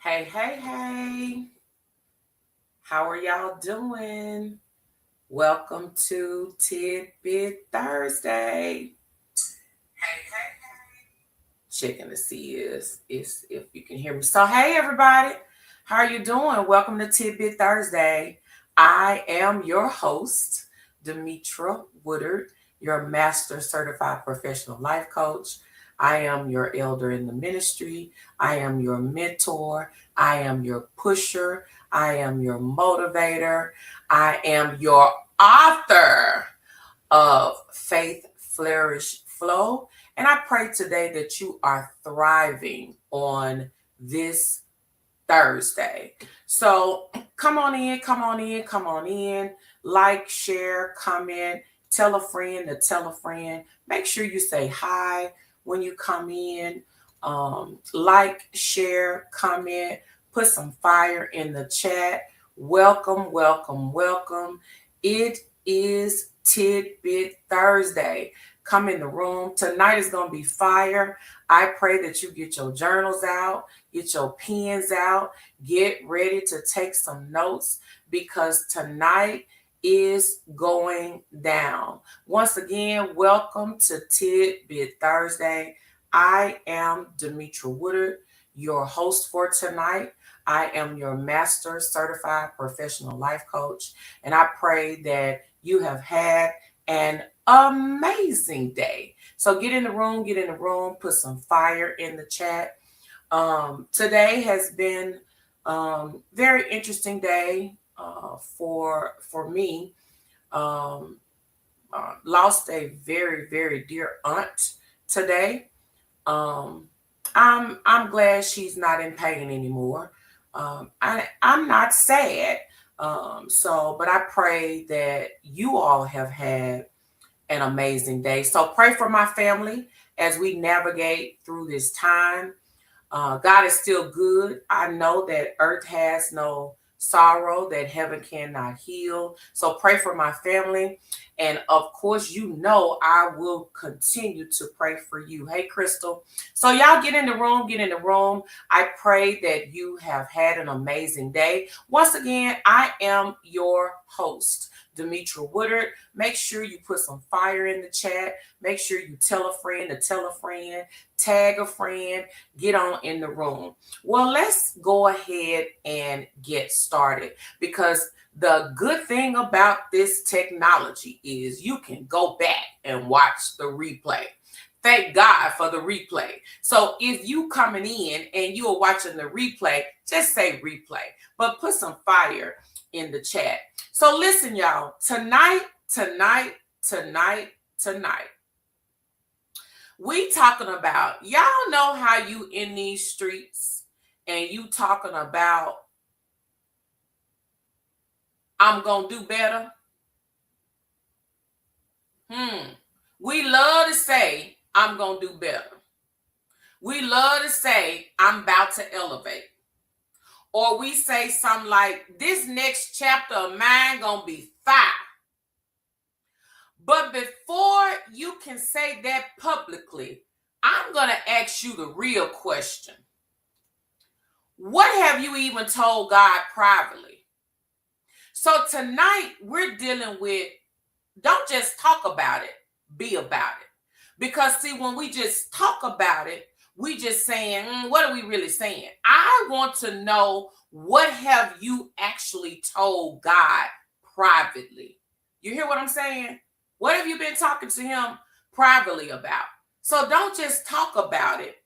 Hey, hey, hey. How are y'all doing? Welcome to Tidbit Thursday. Hey, hey, checking to see is if you can hear me. So, hey everybody, how are you doing? Welcome to Tidbit Thursday. I am your host, Demetra Woodard, your Master Certified Professional Life Coach. I am your elder in the ministry. I am your mentor. I am your pusher. I am your motivator. I am your author of Faith Flourish Flow. And I pray today that you are thriving on this Thursday. So come on in, come on in, come on in. Like, share, comment, tell a friend to tell a friend. Make sure you say hi when you come in. Like, share, comment, put some fire in the chat. Welcome, welcome, welcome. It is Tidbit Thursday. Come in the room. Tonight is going to be fire. I pray that you get your journals out, get your pens out, get ready to take some notes because tonight is going down. Once again, welcome to Tidbit Thursday. I am Demetra Woodard, your host for tonight. I am your Master Certified Professional Life Coach, and I pray that you have had an amazing day. So get in the room, put some fire in the chat. Today has been very interesting day for me. Lost a very dear aunt today. I'm glad she's not in pain anymore. I'm not sad. But I pray that you all have had an amazing day. So pray for my family as we navigate through this time. God is still good. I know that earth has no sorrow, that heaven cannot heal. So pray for my family. And of course, you know, I will continue to pray for you. Hey, Crystal. So y'all get in the room. I pray that you have had an amazing day. Once again, I am your host, Demetra Woodard. Make sure you put some fire in the chat. Make sure you tell a friend to tell a friend, tag a friend, get on in the room. Well, let's go ahead and get started because the good thing about this technology is you can go back and watch the replay. Thank God for the replay. So if you coming in and you are watching the replay, just say replay, but put some fire in the chat. So listen, y'all, tonight, we talking about, y'all know how you in these streets and you talking about, I'm going to do better. We love to say, I'm going to do better. We love to say, I'm about to elevate. Or we say something like, this next chapter of mine going to be fire. But before you can say that publicly, I'm going to ask you the real question. What have you even told God privately? So tonight we're dealing with, don't just talk about it, be about it. Because see, when we just talk about it, we just saying, what are we really saying? I want to know, what have you actually told God privately? You hear what I'm saying? What have you been talking to him privately about? So don't just talk about it,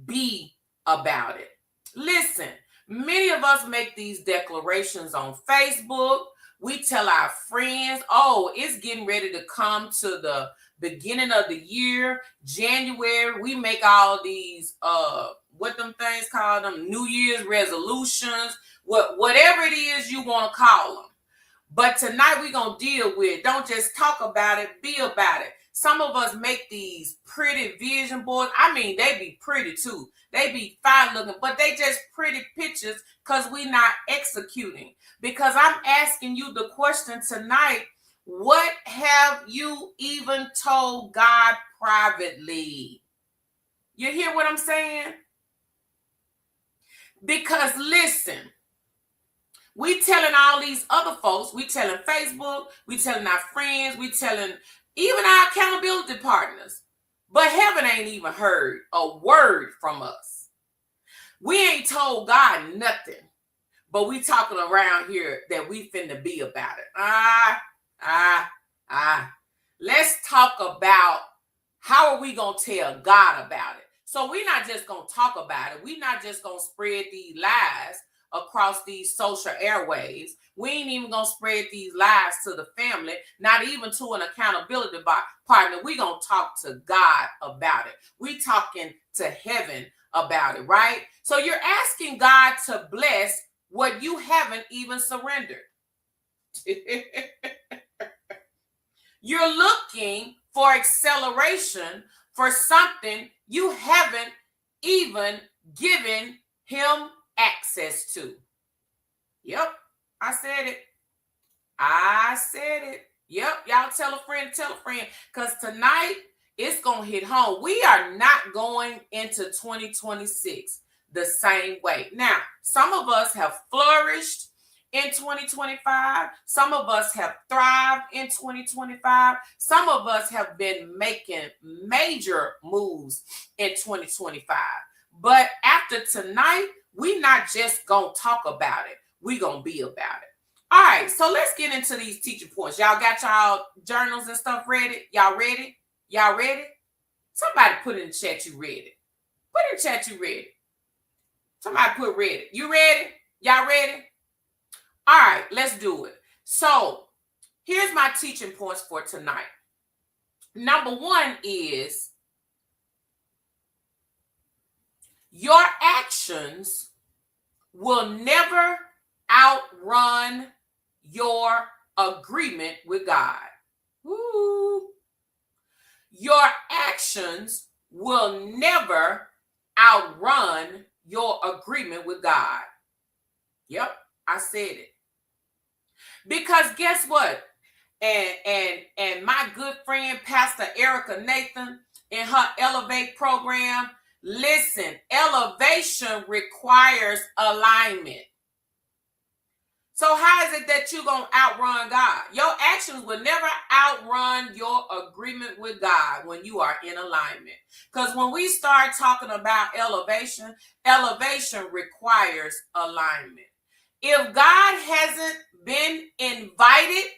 be about it. Listen, many of us make these declarations on Facebook. We tell our friends, oh, it's getting ready to come to the beginning of the year, January. We make all these, what them things call them, New Year's resolutions, whatever it is you want to call them. But tonight we're going to deal with, don't just talk about it, be about it. Some of us make these pretty vision boards. I mean, they be pretty too. They be fine looking, but they just pretty pictures because we not executing. Because I'm asking you the question tonight, what have you even told God privately? You hear what I'm saying? Because listen, we telling all these other folks, we telling Facebook, we telling our friends, we telling even our accountability partners. But heaven ain't even heard a word from us. We ain't told God nothing. But we talking around here that we finna be about it. Let's talk about how are we gonna tell God about it. So we're not just gonna talk about it. We're not just gonna spread these lies across these social airwaves. We ain't even gonna spread these lies to the family, not even to an accountability partner. We're gonna talk to God about it. We talking to heaven about it, right? So you're asking God to bless what you haven't even surrendered. You're looking for acceleration for something you haven't even given him access to. Yep, I said it. Yep, y'all tell a friend, because tonight it's going to hit home. We are not going into 2026 the same way. Now, some of us have flourished in 2025. Some of us have thrived in 2025. Some of us have been making major moves in 2025. But after tonight, we're not just going to talk about it. We're going to be about it. All right, so let's get into these teaching points. Y'all got y'all journals and stuff ready? Y'all ready? Y'all ready? Somebody put in the chat you ready. Put in the chat you ready. Somebody put ready. You ready? Y'all ready? All right, let's do it. So here's my teaching points for tonight. Number one is your actions will never outrun your agreement with God. Woo. Your actions will never outrun your agreement with God. Yep, I said it. Because guess what? And my good friend, Pastor Erica Nathan, in her Elevate program, listen, elevation requires alignment. So how is it that you're going to outrun God? Your actions will never outrun your agreement with God when you are in alignment. Because when we start talking about elevation, elevation requires alignment. If God hasn't been invited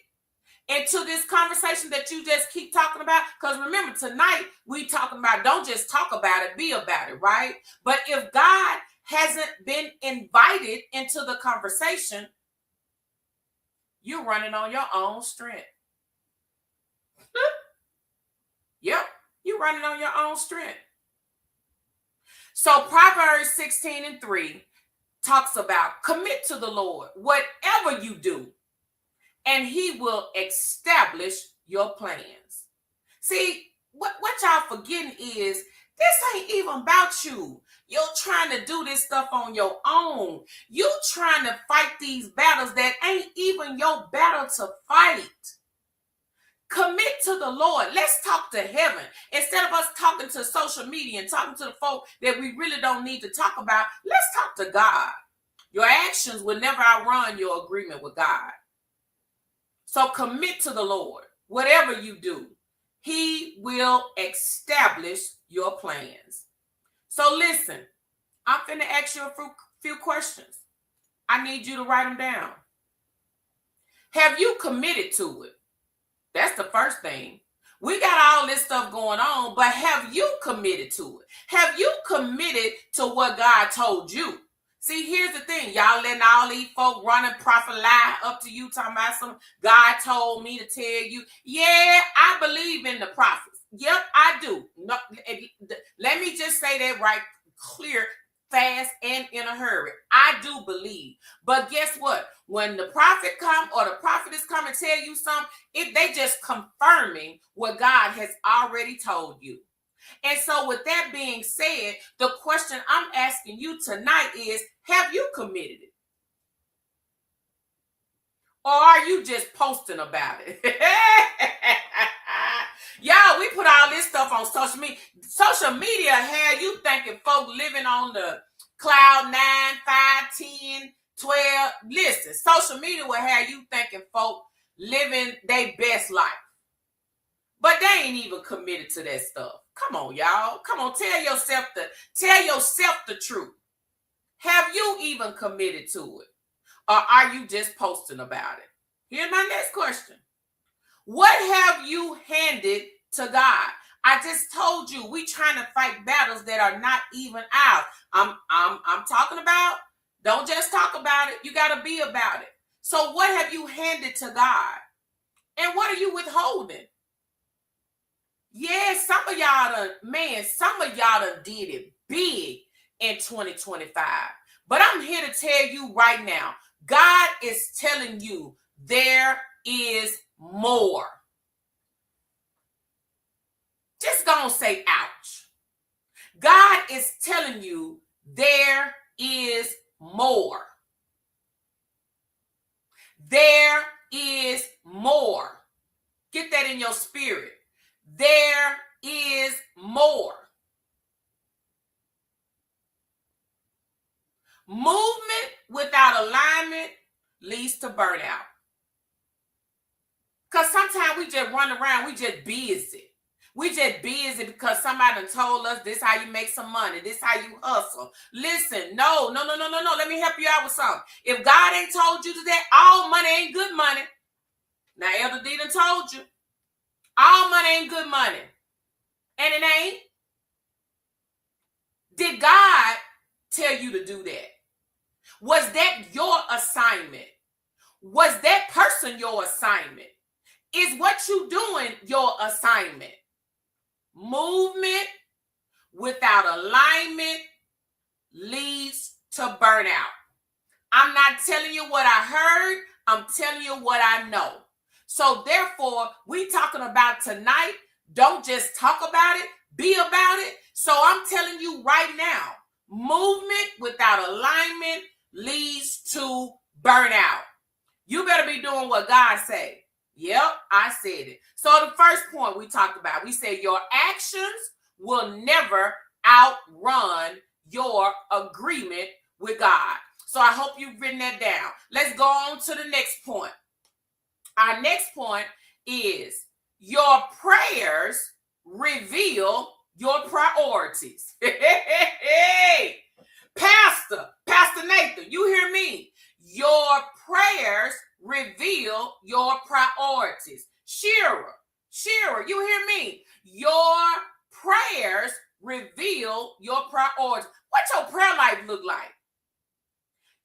into this conversation that you just keep talking about, because remember, tonight we talking about don't just talk about it, be about it, right? But if God hasn't been invited into the conversation, you're running on your own strength. Yep, you're running on your own strength. So Proverbs 16:3 talks about commit to the Lord whatever you do, and he will establish your plans. See, what y'all forgetting is this ain't even about you. You're trying to do this stuff on your own. You trying to fight these battles that ain't even your battle to fight. Commit to the Lord. Let's talk to heaven. Instead of us talking to social media and talking to the folk that we really don't need to talk about, let's talk to God. Your actions will never outrun your agreement with God. So commit to the Lord. Whatever you do, he will establish your plans. So listen, I'm finna ask you a few questions. I need you to write them down. Have you committed to it? That's the first thing. We got all this stuff going on, but have you committed to it? Have you committed to what God told you? See, here's the thing. Y'all letting all these folk running prophet lie up to you, talking about some God told me to tell you. Yeah, I believe in the prophets. Yep, I do. No, let me just say that right clear, fast, and in a hurry. I do believe. But guess what? When the prophet come or the prophetess come and tell you something, they just confirming what God has already told you. And so with that being said, the question I'm asking you tonight is, have you committed it? Or are you just posting about it? Y'all, we put all this stuff on social media. Social media had you thinking folk living on the cloud 9, 5, 10, 12. Listen, social media will have you thinking folk living their best life. But they ain't even committed to that stuff. Come on, y'all. Come on, tell yourself the truth. Have you even committed to it? Or are you just posting about it? Here's my next question. What have you handed to God? I just told you we trying to fight battles that are not even ours. I'm talking about, don't just talk about it. You got to be about it. So what have you handed to God? And what are you withholding? Yeah, some of y'all done did it big in 2025. But I'm here to tell you right now, God is telling you there is more. Just gonna say ouch. God is telling you there is more. There is more. Get that in your spirit. There is more. Movement without alignment leads to burnout. Because sometimes we just run around, we just busy. We just busy because somebody told us this how you make some money. This how you hustle. Listen, no. Let me help you out with something. If God ain't told you that, all money ain't good money. Now, Elder D done told you. All money ain't good money. And it ain't. Did God tell you to do that? Was that your assignment? Was that person your assignment? Is what you doing your assignment? Movement without alignment leads to burnout. I'm not telling you what I heard. I'm telling you what I know. So therefore, we talking about tonight. Don't just talk about it. Be about it. So I'm telling you right now, movement without alignment leads to burnout. You better be doing what God said. Yep, I said it. So the first point we talked about, we said your actions will never outrun your agreement with God. So I hope you've written that down. Let's go on to the next point. Our next point is your prayers reveal your priorities. Hey, Pastor Nathan, you hear me? Your prayers reveal your priorities. Shira, you hear me? Your prayers reveal your priorities. What your prayer life look like?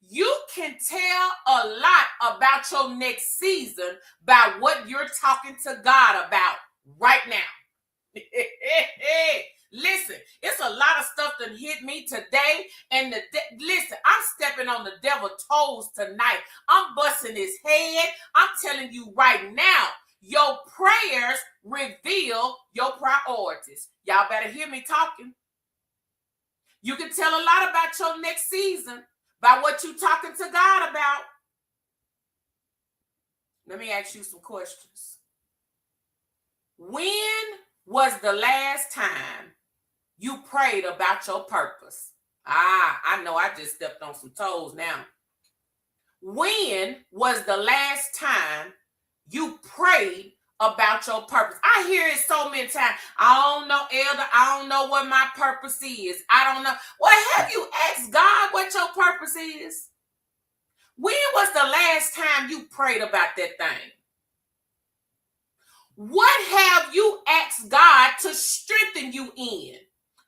You can tell a lot about your next season by what you're talking to God about right now. Listen, it's a lot of stuff that hit me today. And listen, I'm stepping on the devil's toes tonight. I'm busting his head. I'm telling you right now, your prayers reveal your priorities. Y'all better hear me talking. You can tell a lot about your next season by what you're talking to God about. Let me ask you some questions. When was the last time you prayed about your purpose? I know I just stepped on some toes now. When was the last time you prayed about your purpose? I hear it so many times. I don't know, Elder. I don't know what my purpose is. I don't know. Well, have you asked God what your purpose is? When was the last time you prayed about that thing? What have you asked God to strengthen you in?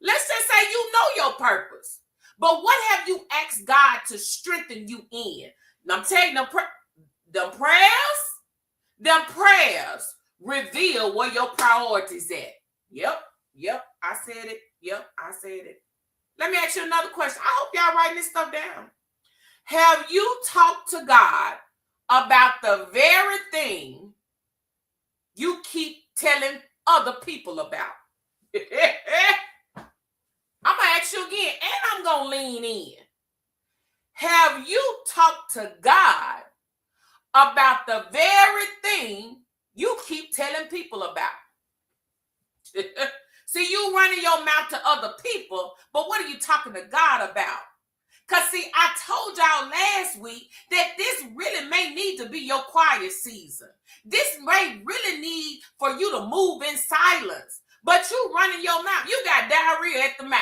Let's just say you know your purpose. But what have you asked God to strengthen you in? Now, I'm telling you, the prayers reveal where your priorities at. Yep, I said it. Let me ask you another question. I hope y'all writing this stuff down. Have you talked to God about the very thing you keep telling other people about? I'm going to ask you again, and I'm going to lean in. Have you talked to God about the very thing you keep telling people about? See, you running your mouth to other people, but what are you talking to God about? Because, see, I told y'all last week that this really may need to be your quiet season. This may really need for you to move in silence. But you running your mouth. You got diarrhea at the mouth.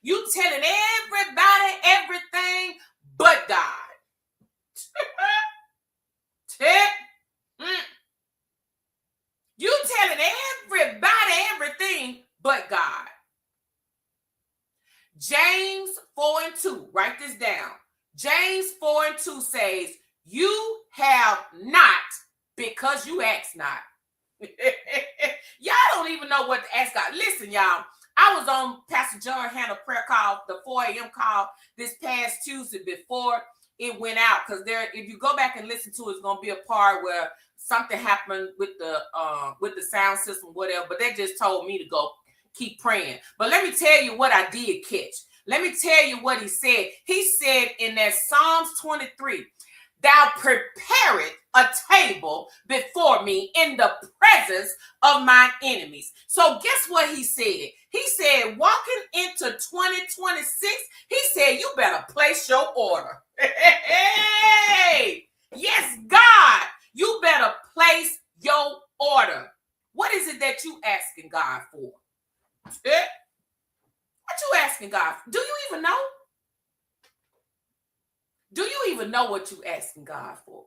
You telling everybody everything but God. You telling everybody everything but God. James 4:2, write this down. James 4:2 says, you have not because you ask not. Y'all don't even know what to ask God. Listen, y'all, I was on Pastor John Hannah prayer call, the 4 a.m. call this past Tuesday before it went out. Because there, if you go back and listen to it, it's gonna be a part where something happened with the sound system, whatever. But they just told me to go keep praying. But let me tell you what I did catch. Let me tell you what he said. He said in that Psalms 23, thou preparest a table before me in the presence of my enemies. So guess what he said? He said, walking into 2026, he said, you better place your order. Hey, yes, God, you better place your order. What is it that you asking God for? What you asking God for? Do you even know? Do you even know what you asking God for?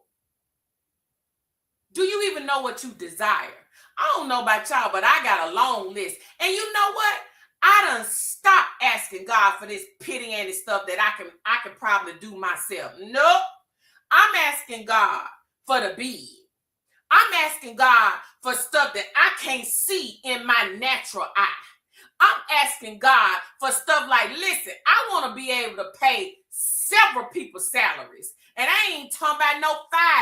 Do you even know what you desire? I don't know about y'all, but I got a long list. And you know what? I done stopped asking God for this pity-ante stuff that I can probably do myself. Nope. I'm asking God for the big. I'm asking God for stuff that I can't see in my natural eye. I'm asking God for stuff like, listen, I want to be able to pay several people's salaries. And I ain't talking about no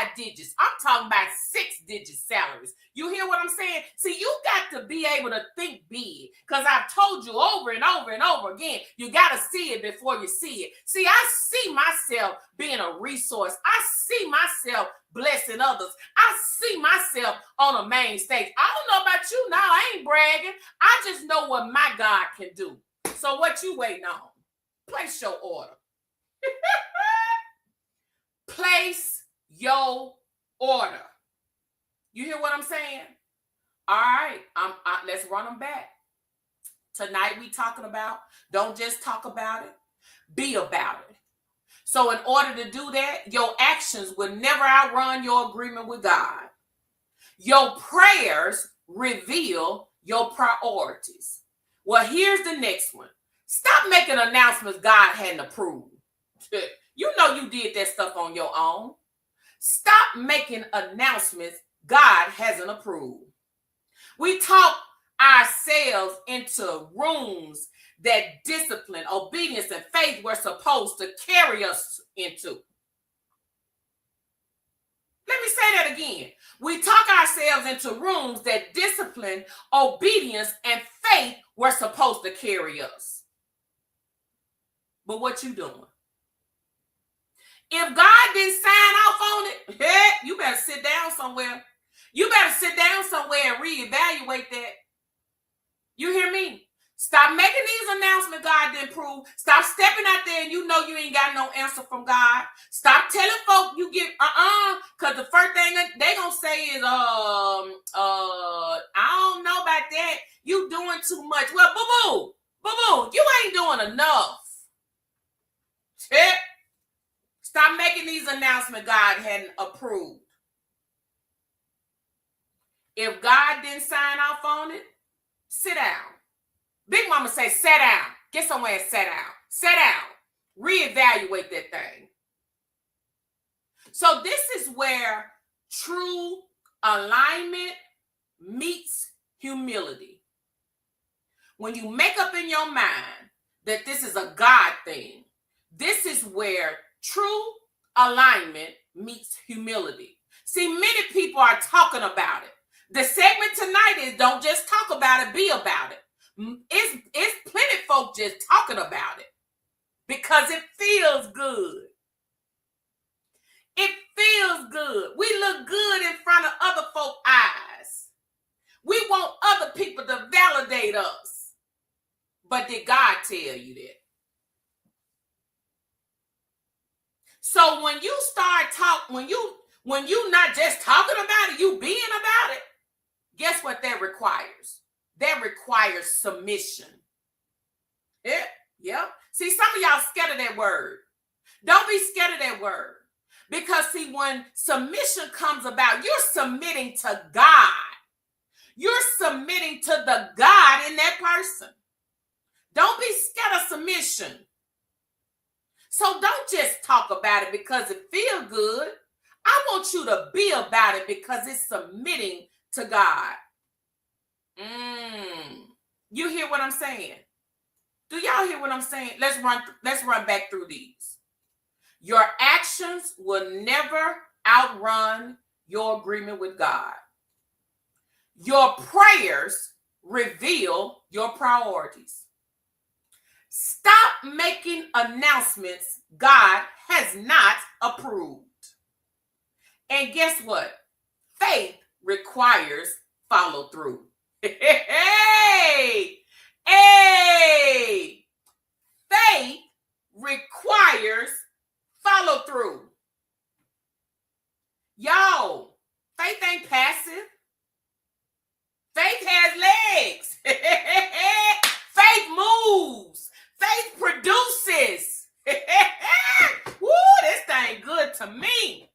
5 digits. I'm talking about 6-digit salaries. You hear what I'm saying? See, you got to be able to think big. Because I've told you over and over and over again, you got to see it before you see it. See, I see myself being a resource. I see myself blessing others. I see myself on a main stage. I don't know about you now. I ain't bragging. I just know what my God can do. So what you waiting on? Place your order. Place your order. You hear what I'm saying? All right, let's run them back. Tonight we talking about, don't just talk about it, be about it. So in order to do that, your actions will never outrun your agreement with God. Your prayers reveal your priorities. Well, here's the next one. Stop making announcements God hadn't approved. You know you did that stuff on your own. Stop making announcements God hasn't approved. We talk ourselves into rooms that discipline, obedience, and faith were supposed to carry us into. Let me say that again. We talk ourselves into rooms that discipline, obedience, and faith were supposed to carry us. But what you doing? If God didn't sign off on it, hey, you better sit down somewhere. You better sit down somewhere and reevaluate that. You hear me? Stop making these announcements God didn't prove. Stop stepping out there and you know you ain't got no answer from God. Stop telling folk you get because the first thing they gonna say is I don't know about that. You doing too much. Well, boo-boo, you ain't doing enough. Stop making these announcements God hadn't approved. If God didn't sign off on it, sit down. Big Mama say, sit down. Get somewhere and sit down. Sit down. Reevaluate that thing. So this is where true alignment meets humility. When you make up in your mind that this is a God thing, this is where true alignment meets humility. See, many people are talking about it. The segment tonight is don't just talk about it, be about it. It's plenty of folk just talking about it because it feels good. It feels good. We look good in front of other folk eyes. We want other people to validate us. But did God tell you that? So when you start when you not just talking about it, you being about it, guess what that requires? That requires submission. Yep. See, some of y'all scared of that word. Don't be scared of that word. Because see, when submission comes about, you're submitting to God. You're submitting to the God in that person. Don't be scared of submission. So don't just talk about it because it feels good. I want you to be about it because it's submitting to God. You hear what I'm saying? Do y'all hear what I'm saying? Let's run back through these. Your actions will never outrun your agreement with God. Your prayers reveal your priorities. Stop making announcements God has not approved. And guess what? Faith requires follow through. Hey! Faith requires follow through. Y'all, faith ain't passive. Faith has legs. Faith moves. Faith produces. Woo, this thing good to me.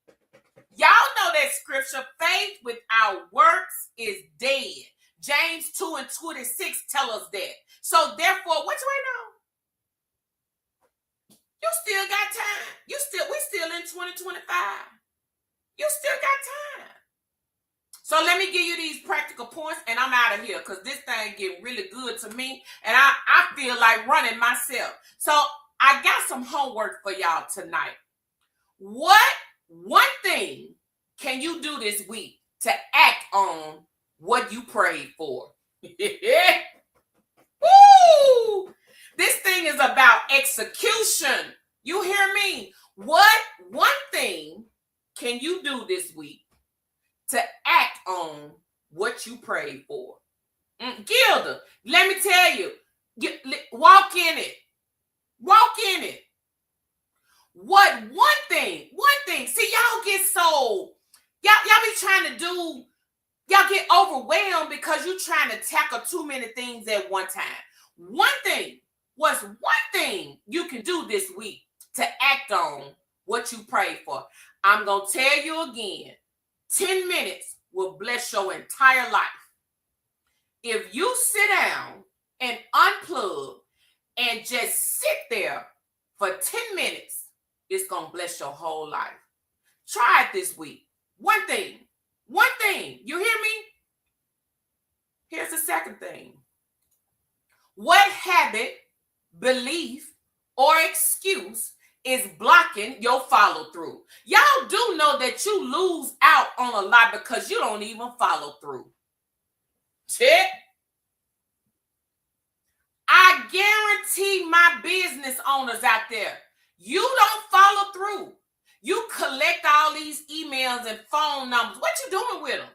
Y'all know that scripture, faith without works is dead. James 2:26 tell us that. So therefore, what you waiting on? You still got time. We still in 2025. You still got time. So let me give you these practical points and I'm out of here because this thing get really good to me and I feel like running myself. So I got some homework for y'all tonight. What one thing can you do this week to act on what you prayed for? Woo! This thing is about execution. You hear me? What one thing can you do this week to act on what you prayed for? Gilda, let me tell you, walk in it. Walk in it. What one thing, see y'all get so, y'all be trying to do, y'all get overwhelmed because you're trying to tackle too many things at one time. What's one thing you can do this week to act on what you prayed for? I'm going to tell you again, 10 minutes will bless your entire life. If you sit down and unplug and just sit there for 10 minutes, it's going to bless your whole life. Try it this week. One thing. You hear me? Here's the second thing. What habit, belief, or excuse is blocking your follow through? Y'all do know that you lose out on a lot because you don't even follow through. Check. I guarantee my business owners out there, you don't follow through. You collect all these emails and phone numbers. What you doing with them?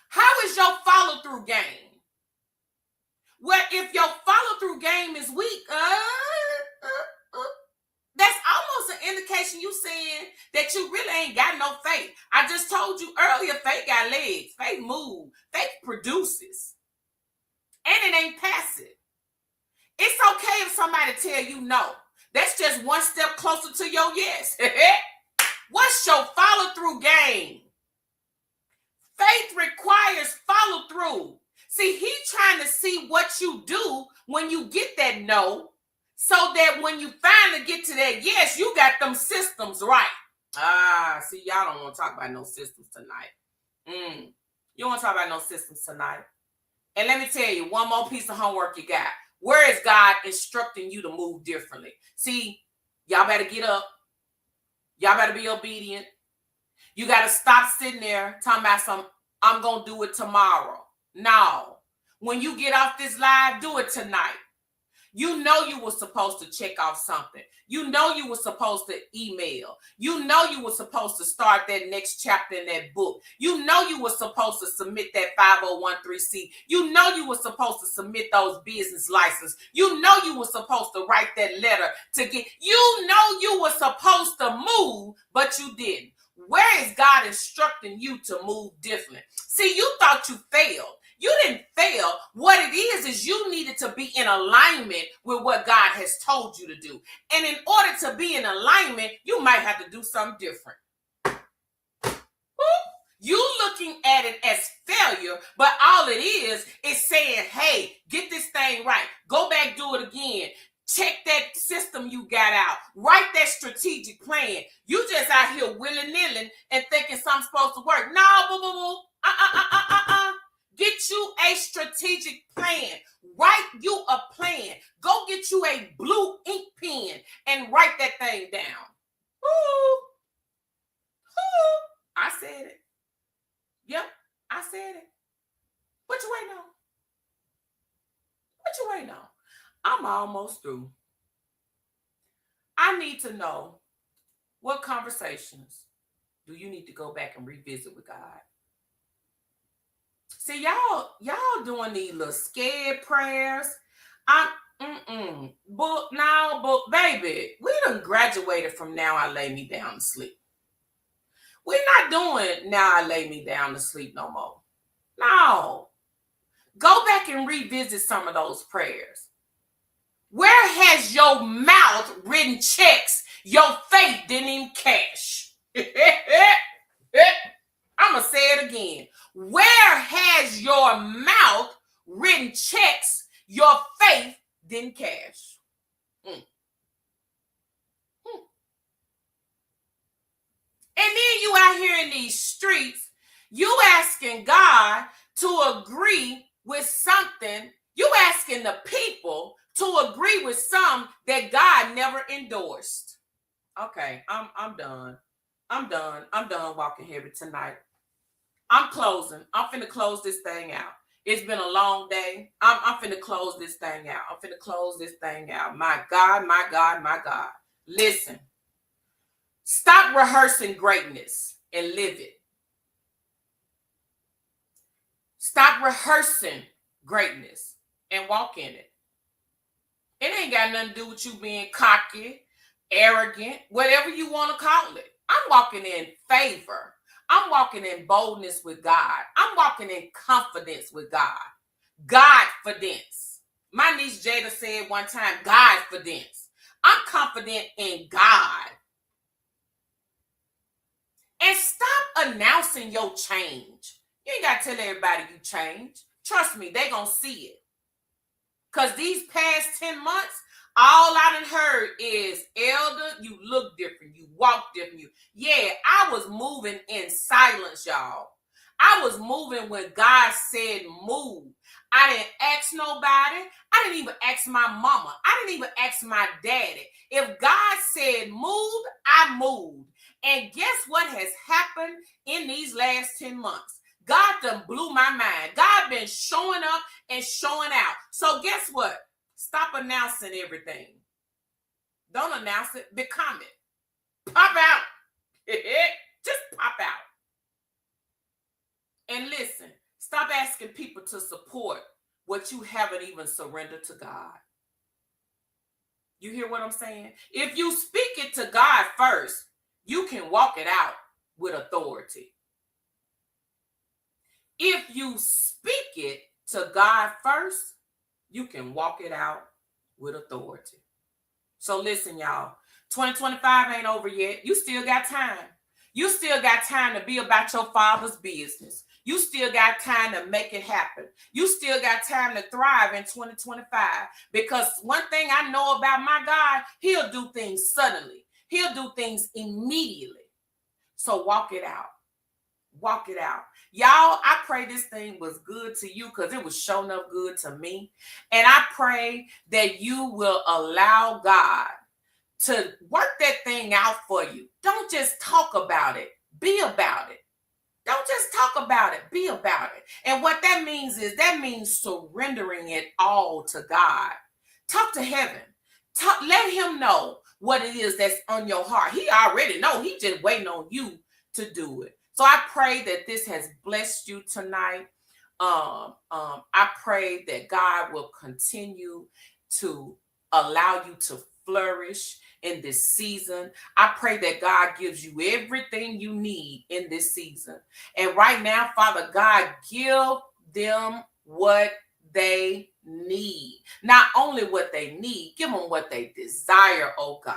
How is your follow through game? Well, if your follow through game is weak, that's almost an indication you saying that you really ain't got no faith. I just told you earlier, faith got legs. Faith moves. Faith produces. And it ain't passive. It's okay if somebody tell you no. That's just one step closer to your yes. What's your follow through game? Faith requires follow through. See, he's trying to see what you do when you get that no, so that when you finally get to that yes, you got them systems right. See, y'all don't want to talk about no systems tonight. You don't want to talk about no systems tonight. And let me tell you, one more piece of homework you got. Where is God instructing you to move differently? See, y'all better get up. Y'all better be obedient. You got to stop sitting there talking about I'm going to do it tomorrow. No. When you get off this live, do it tonight. You know you were supposed to check off something. You know you were supposed to email. You know you were supposed to start that next chapter in that book. You know you were supposed to submit that 5013C. You know you were supposed to submit those business licenses. You know you were supposed to write that letter to get. You know you were supposed to move, but you didn't. Where is God instructing you to move differently? See, you thought you failed. You didn't fail. What it is you needed to be in alignment with what God has told you to do. And in order to be in alignment, you might have to do something different. You looking at it as failure, but all it is saying, hey, get this thing right. Go back, do it again. Check that system you got out. Write that strategic plan. You just out here willy-nilly and thinking something's supposed to work. No, boo-boo-boo. Get you a strategic plan. Write you a plan. Go get you a blue ink pen and write that thing down. Ooh. I said it. Yep, I said it. What you waiting on? What you waiting on? I'm almost through. I need to know, what conversations do you need to go back and revisit with God? See, y'all doing these little scared prayers. But baby, we done graduated from now I lay me down to sleep. We're not doing now I lay me down to sleep no more. No. Go back and revisit some of those prayers. Where has your mouth written checks your faith didn't even cash? I'm going to say it again. Where has your mouth written checks your faith didn't cash? And then you out here in these streets, you asking God to agree with something. You asking the people to agree with some that God never endorsed. Okay, I'm done. I'm done walking heavy tonight. I'm closing. I'm finna close this thing out. It's been a long day. I'm finna close this thing out. My God, my God, my God. Listen. Stop rehearsing greatness and live it. Stop rehearsing greatness and walk in it. It ain't got nothing to do with you being cocky, arrogant, whatever you want to call it. I'm walking in favor. I'm walking in boldness with God. I'm walking in confidence with God. Godfidence. My niece Jada said one time, Godfidence. I'm confident in God. And stop announcing your change. You ain't got to tell everybody you change. Trust me, they gonna see it. Because these past 10 months, all I done heard is, Elder, you look different. You walk different. Yeah, I was moving in silence, y'all. I was moving when God said move. I didn't ask nobody. I didn't even ask my mama. I didn't even ask my daddy. If God said move, I moved. And guess what has happened in these last 10 months? God done blew my mind. God been showing up and showing out. So guess what? Stop announcing everything. Don't announce it. Become it. Pop out. Just pop out. And listen, stop asking people to support what you haven't even surrendered to God. You hear what I'm saying? If you speak it to God first, you can walk it out with authority. If you speak it to God first, you can walk it out with authority. So listen, y'all, 2025 ain't over yet. You still got time. You still got time to be about your Father's business. You still got time to make it happen. You still got time to thrive in 2025. Because one thing I know about my God, he'll do things suddenly. He'll do things immediately. So walk it out. Walk it out. Y'all, I pray this thing was good to you because it was showing up good to me. And I pray that you will allow God to work that thing out for you. Don't just talk about it. Be about it. Don't just talk about it. Be about it. And what that means is surrendering it all to God. Talk to heaven. Let him know what it is that's on your heart. He already know. He just waiting on you to do it. So I pray that this has blessed you tonight. I pray that God will continue to allow you to flourish in this season. I pray that God gives you everything you need in this season. And right now, Father God, give them what they need. Not only what they need, give them what they desire, oh God,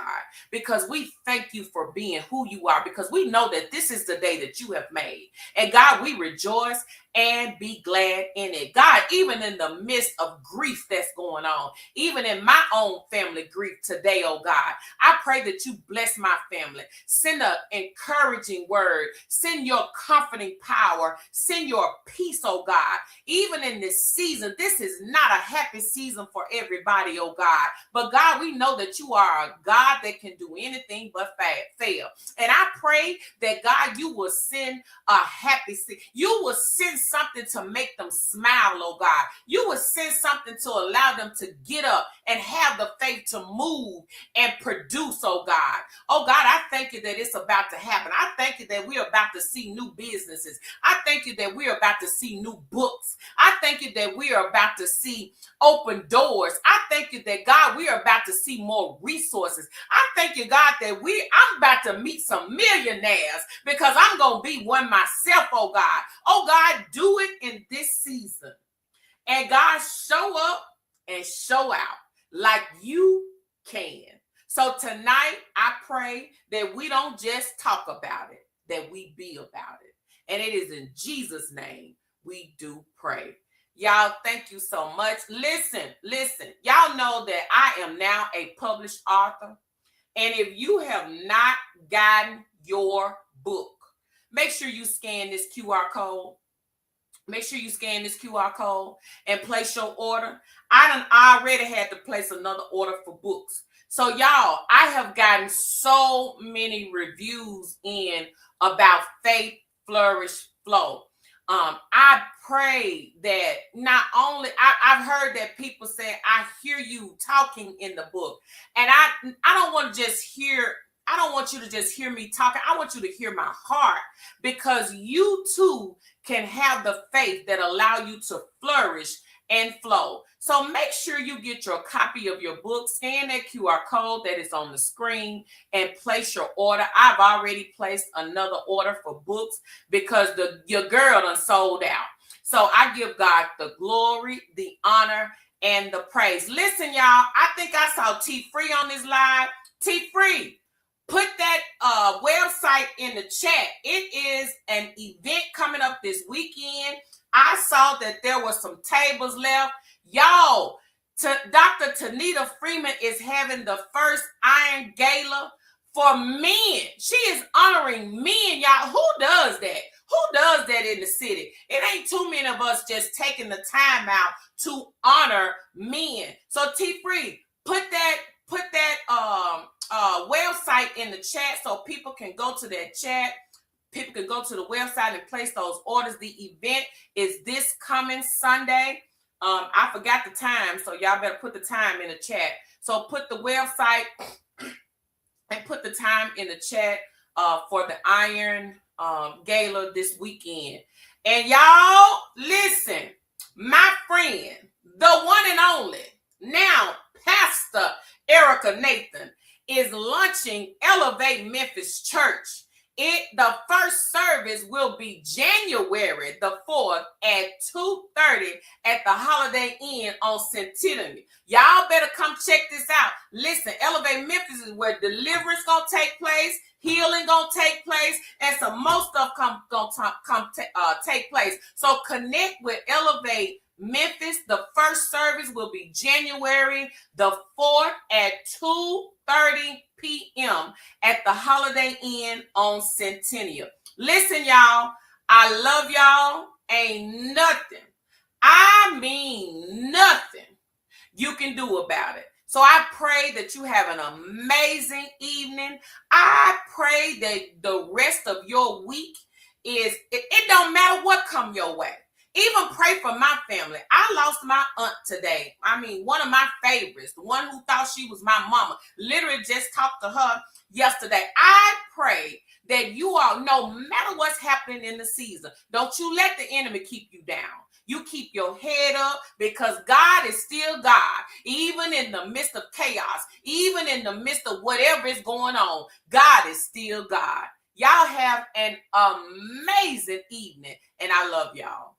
because we thank you for being who you are, because we know that this is the day that you have made. And God, we rejoice and be glad in it. God, even in the midst of grief that's going on, even in my own family grief today, oh God, I pray that you bless my family. Send an encouraging word. Send your comforting power. Send your peace, oh God. Even in this season, this is not a happy season for everybody, oh God. But God, we know that you are a God that can do anything but fail. And I pray that God, you will send a happy season. You will send something to make them smile, oh God. You will send something to allow them to get up and have the faith to move and produce, oh God. Oh God, I thank you that it's about to happen. I thank you that we're about to see new businesses. I thank you that we're about to see new books. I thank you that we are about to see open doors. I thank you that, God, we are about to see more resources. I thank you, God, that I'm about to meet some millionaires, because I'm going to be one myself, oh God. Oh God, do it in this season. And God, show up and show out like you can. So tonight, I pray that we don't just talk about it, that we be about it. And it is in Jesus' name we do pray. Y'all, thank you so much. Listen. Y'all know that I am now a published author. And if you have not gotten your book, make sure you scan this QR code. Make sure you scan this QR code and place your order. I already had to place another order for books. So y'all, I have gotten so many reviews in about Faith, Flourish, Flow. I pray that not only I've heard that people say, I hear you talking in the book. And I don't want to just hear, I don't want you to just hear me talking. I want you to hear my heart, because you too can have the faith that allow you to flourish and flow. So make sure you get your copy of your book, scan that QR code that is on the screen, and place your order. I've already placed another order for books because your girl done sold out. So I give God the glory, the honor, and the praise. Listen, y'all, I think I saw T Free on this live. T Free, put that website in the chat. It is an event coming up this weekend. I saw that there were some tables left. Y'all, Dr. Tanita Freeman is having the first Iron Gala for men. She is honoring men, y'all. Who does that? Who does that in the city? It ain't too many of us just taking the time out to honor men. So T Free, put that website in the chat so people can go to that chat. People can go to the website and place those orders. The event is this coming Sunday. I forgot the time, so y'all better put the time in the chat. So put the website and put the time in the chat for the Iron Gala this weekend. And y'all, listen, my friend, the one and only, now Pastor Erica Nathan, is launching Elevate Memphis Church. The first service will be January the 4th at 2:30 at the Holiday Inn on Centennial. Y'all better come check this out. Listen, Elevate Memphis is where deliverance gonna take place, healing gonna take place, and some more stuff take place. So connect with Elevate Memphis. The first service will be January the 4th at 2:30 p.m. at the Holiday Inn on Centennial. Listen, y'all, I love y'all. Ain't nothing, I mean nothing, you can do about it. So I pray that you have an amazing evening. I pray that the rest of your week it don't matter what come your way. Even pray for my family. I lost my aunt today. I mean, one of my favorites, the one who thought she was my mama. Literally just talked to her yesterday. I pray that you all, no matter what's happening in the season, don't you let the enemy keep you down. You keep your head up, because God is still God. Even in the midst of chaos, even in the midst of whatever is going on, God is still God. Y'all have an amazing evening, and I love y'all.